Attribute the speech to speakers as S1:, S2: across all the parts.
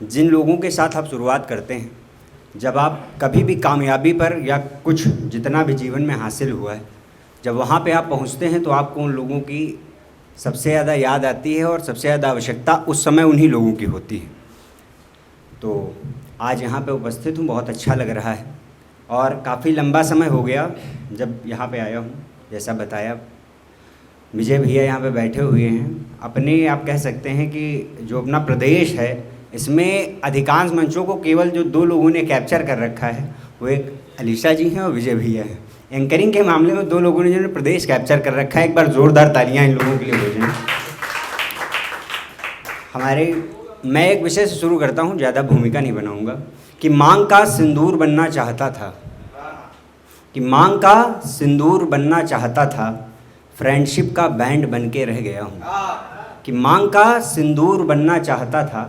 S1: जिन लोगों के साथ आप शुरुआत करते हैं, जब आप कभी भी कामयाबी पर या कुछ जितना भी जीवन में हासिल हुआ है, जब वहाँ पे आप पहुँचते हैं तो आपको उन लोगों की सबसे ज़्यादा याद आती है और सबसे ज़्यादा आवश्यकता उस समय उन्हीं लोगों की होती है। तो आज यहाँ पे उपस्थित हूँ, बहुत अच्छा लग रहा है और काफ़ी लंबा समय हो गया जब यहाँ पे आया हूँ। जैसा बताया, विजय भैया यहाँ पे बैठे हुए हैं। अपने आप कह सकते हैं कि जो अपना प्रदेश है, इसमें अधिकांश मंचों को केवल जो दो लोगों ने कैप्चर कर रखा है, वो एक अलीशा जी हैं और विजय भैया हैं। एंकरिंग के मामले में दो लोगों ने जिन्होंने प्रदेश कैप्चर कर रखा है। एक बार ज़ोरदार तालियां इन लोगों के लिए हो जाएं। मैं एक विषय से शुरू करता हूँ, ज़्यादा भूमिका नहीं बनाऊँगा। कि मांग का सिंदूर बनना चाहता था, कि मांग का सिंदूर बनना चाहता था, फ्रेंडशिप का बैंड बन के रह गया हूँ। कि मांग का सिंदूर बनना चाहता था,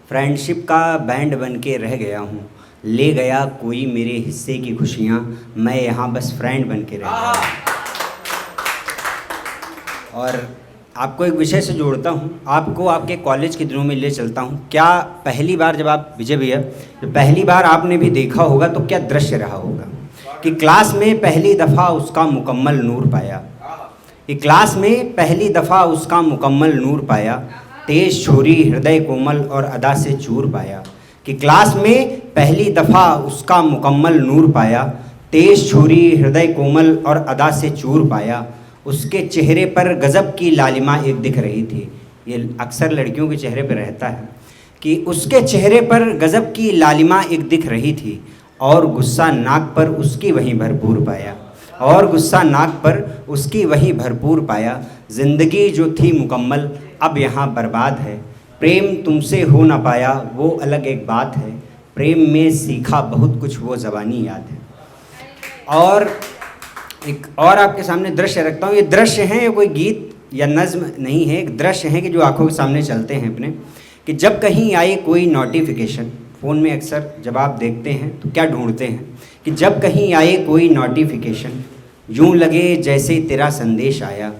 S1: फ्रेंडशिप का बैंड बन के रह गया हूँ। ले गया कोई मेरे हिस्से की खुशियाँ, मैं यहाँ बस फ्रेंड बन के रह गया हूँ। और आपको एक विषय से जोड़ता हूँ, आपको आपके कॉलेज के दिनों में ले चलता हूँ। क्या पहली बार जब आप विजय भैया, जब पहली बार आपने भी देखा होगा तो क्या दृश्य रहा होगा कि क्लास में पहली दफ़ा उसका मुकम्मल नूर पाया। कि क्लास में पहली दफ़ा उसका मुकम्मल नूर पाया, तेज छोरी हृदय कोमल और अदा से चूर पाया। कि क्लास में पहली दफ़ा उसका मुकम्मल नूर पाया, तेज छोरी हृदय कोमल और अदा से चूर पाया। उसके चेहरे पर गज़ब की लालिमा एक दिख रही थी। ये अक्सर लड़कियों के चेहरे पर रहता है कि उसके चेहरे पर गज़ब की लालिमा एक दिख रही थी, और गुस्सा नाक पर उसकी वहीं भरपूर पाया, और गुस्सा नाक पर उसकी वहीं भरपूर पाया। ज़िंदगी जो थी मुकम्मल अब यहाँ बर्बाद है, प्रेम तुमसे हो ना पाया वो अलग एक बात है, प्रेम में सीखा बहुत कुछ वो ज़बानी याद है। और एक और आपके सामने दृश्य रखता हूँ। ये दृश्य हैं, ये कोई गीत या नज़्म नहीं है, एक दृश्य है कि जो आंखों के सामने चलते हैं अपने। कि जब कहीं आए कोई नोटिफिकेशन, फ़ोन में अक्सर जब आप देखते हैं तो क्या ढूंढते हैं कि जब कहीं आए कोई नोटिफिकेशन, यूँ लगे जैसे तेरा संदेश आया।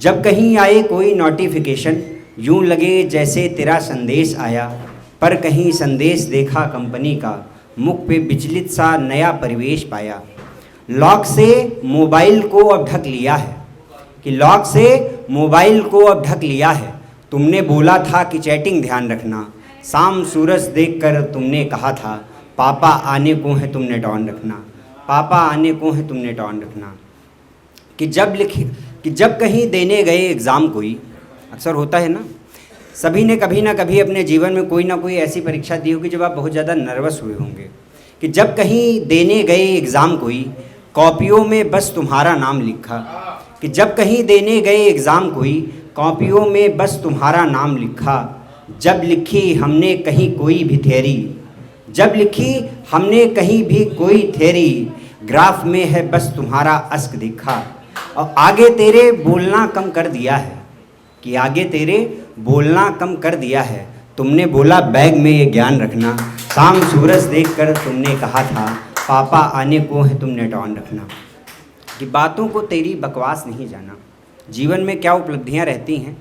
S1: जब कहीं आए कोई नोटिफिकेशन, यूँ लगे जैसे तेरा संदेश आया, पर कहीं संदेश देखा कंपनी का, मुख पे विचलित सा नया परिवेश पाया। लॉक से मोबाइल को अब ढक लिया है, कि लॉक से मोबाइल को अब ढक लिया है। तुमने बोला था कि चैटिंग ध्यान रखना, शाम सूरज देखकर तुमने कहा था, पापा आने को है तुमने टॉन रखना, पापा आने को है तुमने टॉन रखना। कि जब कहीं देने गए एग्ज़ाम कोई, अक्सर होता है ना, सभी ने कभी ना कभी अपने जीवन में कोई ना कोई ऐसी परीक्षा दी होगी जब आप बहुत ज़्यादा नर्वस हुए होंगे। कि जब कहीं देने गए एग्ज़ाम कोई, कॉपियों में बस तुम्हारा नाम लिखा। कि जब कहीं देने गए एग्ज़ाम कोई, कॉपियों में बस तुम्हारा नाम लिखा। जब लिखी हमने कहीं कोई भी थ्योरी, जब लिखी हमने कहीं भी कोई थ्योरी, ग्राफ में है बस तुम्हारा अश्क दिखा। और आगे तेरे बोलना कम कर दिया है, कि आगे तेरे बोलना कम कर दिया है। तुमने बोला बैग में ये ज्ञान रखना, शाम सूरज देखकर तुमने कहा था, पापा आने को है तुमने टॉन रखना। कि बातों को तेरी बकवास नहीं जाना, जीवन में क्या उपलब्धियां रहती हैं।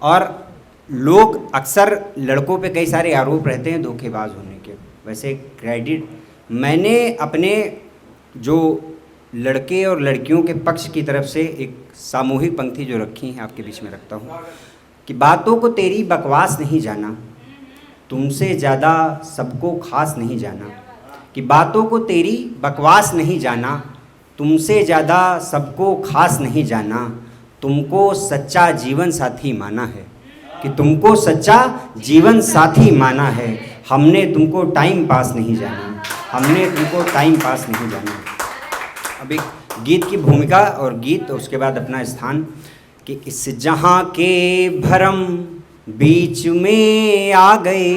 S1: और लोग अक्सर लड़कों पे कई सारे आरोप रहते हैं धोखेबाज होने के। वैसे क्रेडिट मैंने अपने जो लड़के और लड़कियों के पक्ष की तरफ से एक सामूहिक पंक्ति जो रखी है आपके बीच में रखता हूँ। कि बातों को तेरी बकवास नहीं जाना, तुमसे ज़्यादा सबको खास नहीं जाना। कि बातों को तेरी बकवास नहीं जाना, तुमसे ज़्यादा सबको खास नहीं जाना। तुमको सच्चा जीवन साथी माना है, कि तुमको सच्चा जीवन साथी माना है। हमने तुमको टाइम पास नहीं जाना, हमने तुमको टाइम पास नहीं जाना। अब एक गीत की भूमिका और गीत, उसके बाद अपना स्थान। कि इस जहाँ के भरम बीच में आ गए,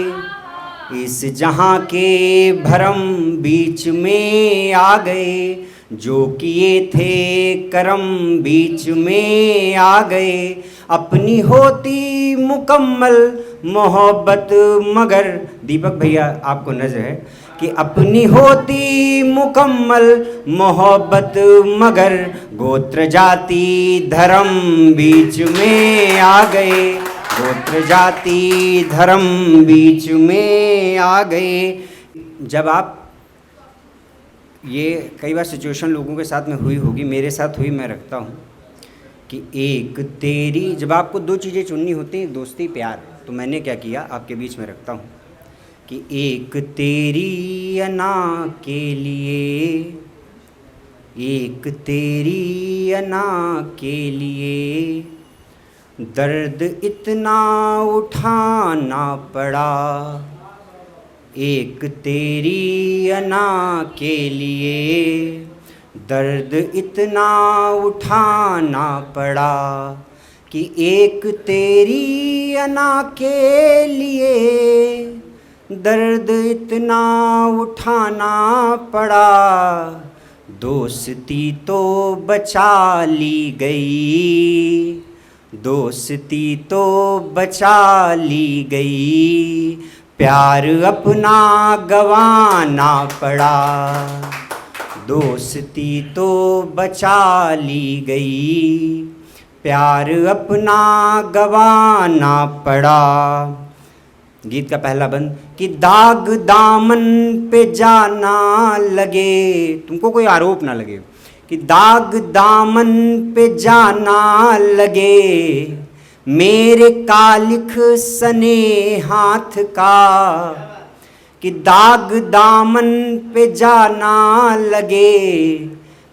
S1: इस जहाँ के भरम बीच में आ गए, जो किए थे करम बीच में आ गए। अपनी होती मुकम्मल मोहब्बत मगर, दीपक भैया आपको नज़र है, कि अपनी होती मुकम्मल मोहब्बत मगर, गोत्र जाति धर्म बीच में आ गए। गोत्र जाति धर्म बीच में आ गए। जब आप ये कई बार सिचुएशन लोगों के साथ में हुई होगी, मेरे साथ हुई, मैं रखता हूँ कि एक तेरी, जब आपको दो चीज़ें चुननी होती हैं, दोस्ती प्यार, तो मैंने क्या किया, आपके बीच में रखता हूँ कि एक तेरी अना के लिए, एक तेरी अना के लिए दर्द इतना उठाना पड़ा, एक तेरी अना के लिए दर्द इतना उठाना पड़ा कि एक तेरी अना के लिए दर्द इतना उठाना पड़ा। दोस्ती तो बचा ली गई, दोस्ती तो बचा ली गई, प्यार अपना गंवाना पड़ा। दोस्ती तो बचा ली गई, प्यार अपना गंवाना पड़ा। गीत का पहला बंद कि दाग दामन पे जाना लगे, तुमको कोई आरोप ना लगे, कि दाग दामन पे जाना लगे, मेरे कालिख सने हाथ का, कि दाग दामन पे जाना लगे,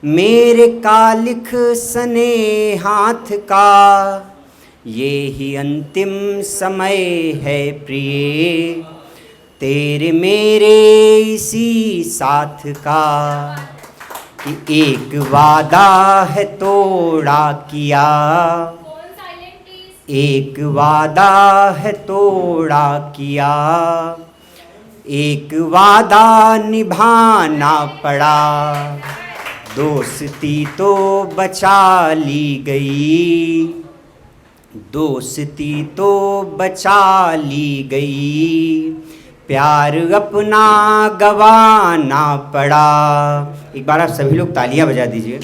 S1: मेरे कालिख सने हाथ का, ये ही अंतिम समय है प्रिय तेरे मेरे इसी साथ का, कि एक वादा है तोड़ा किया, एक वादा है तोड़ा किया, एक वादा निभाना पड़ा। दोस्ती तो बचा ली गई, दोस्ती तो बचा ली गई, प्यार अपना गंवाना पड़ा। एक बार आप सभी लोग तालियां बजा दीजिए।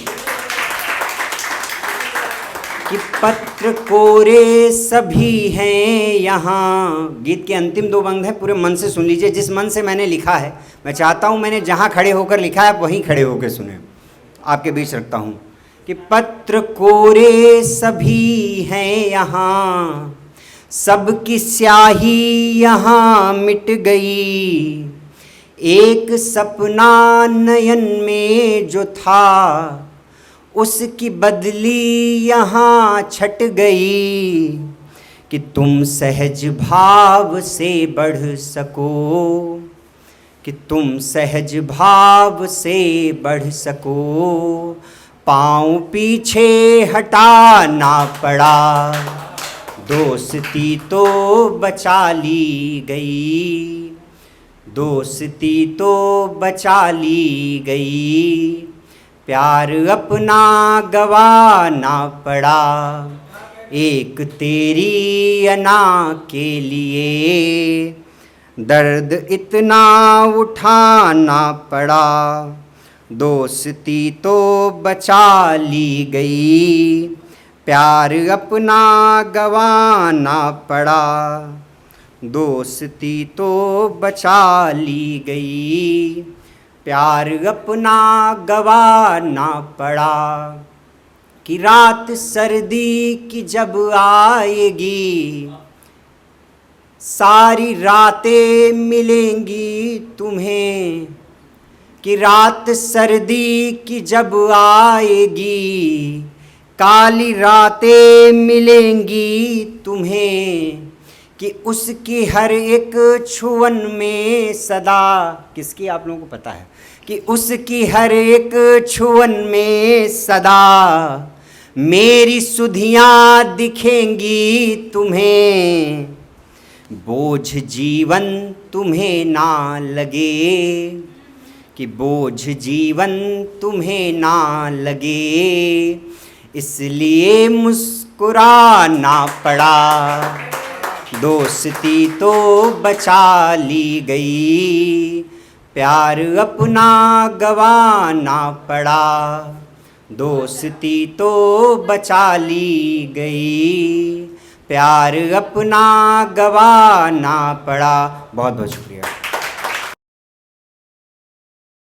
S1: कि पत्र कोरे सभी हैं यहाँ, गीत के अंतिम दो बंद हैं, पूरे मन से सुन लीजिए। जिस मन से मैंने लिखा है, मैं चाहता हूँ मैंने जहाँ खड़े होकर लिखा है आप वहीं खड़े होकर सुने, आपके बीच रखता हूँ। कि पत्र कोरे सभी हैं यहाँ, सबकी स्याही यहाँ मिट गई, एक सपना नयन में जो था उसकी बदली यहाँ छट गई, कि तुम सहज भाव से बढ़ सको, कि तुम सहज भाव से बढ़ सको, पाँव पीछे हटाना पड़ा। दोस्ती तो बचा ली गई, दोस्ती तो बचा ली गई, प्यार अपना गंवाना पड़ा। एक तेरी अना के लिए दर्द इतना उठाना पड़ा, दोस्ती तो बचा ली गई, प्यार अपना गंवाना पड़ा। दोस्ती तो बचा ली गई, प्यार अपना गंवाना पड़ा। कि रात सर्दी की जब आएगी, सारी रातें मिलेंगी तुम्हें, कि रात सर्दी की जब आएगी, काली रातें मिलेंगी तुम्हें, कि उसकी हर एक छुअन में सदा, किसकी आप लोगों को पता है, कि उसकी हर एक छुअन में सदा मेरी सुधियाँ दिखेंगी तुम्हें, बोझ जीवन तुम्हें ना लगे, कि बोझ जीवन तुम्हें ना लगे, इसलिए मुस्कुराना पड़ा। दोस्ती तो बचा ली गई, प्यार अपना गंवाना पड़ा। दोस्ती तो बचा ली गई, प्यार अपना गवाना पड़ा। बहुत बहुत शुक्रिया।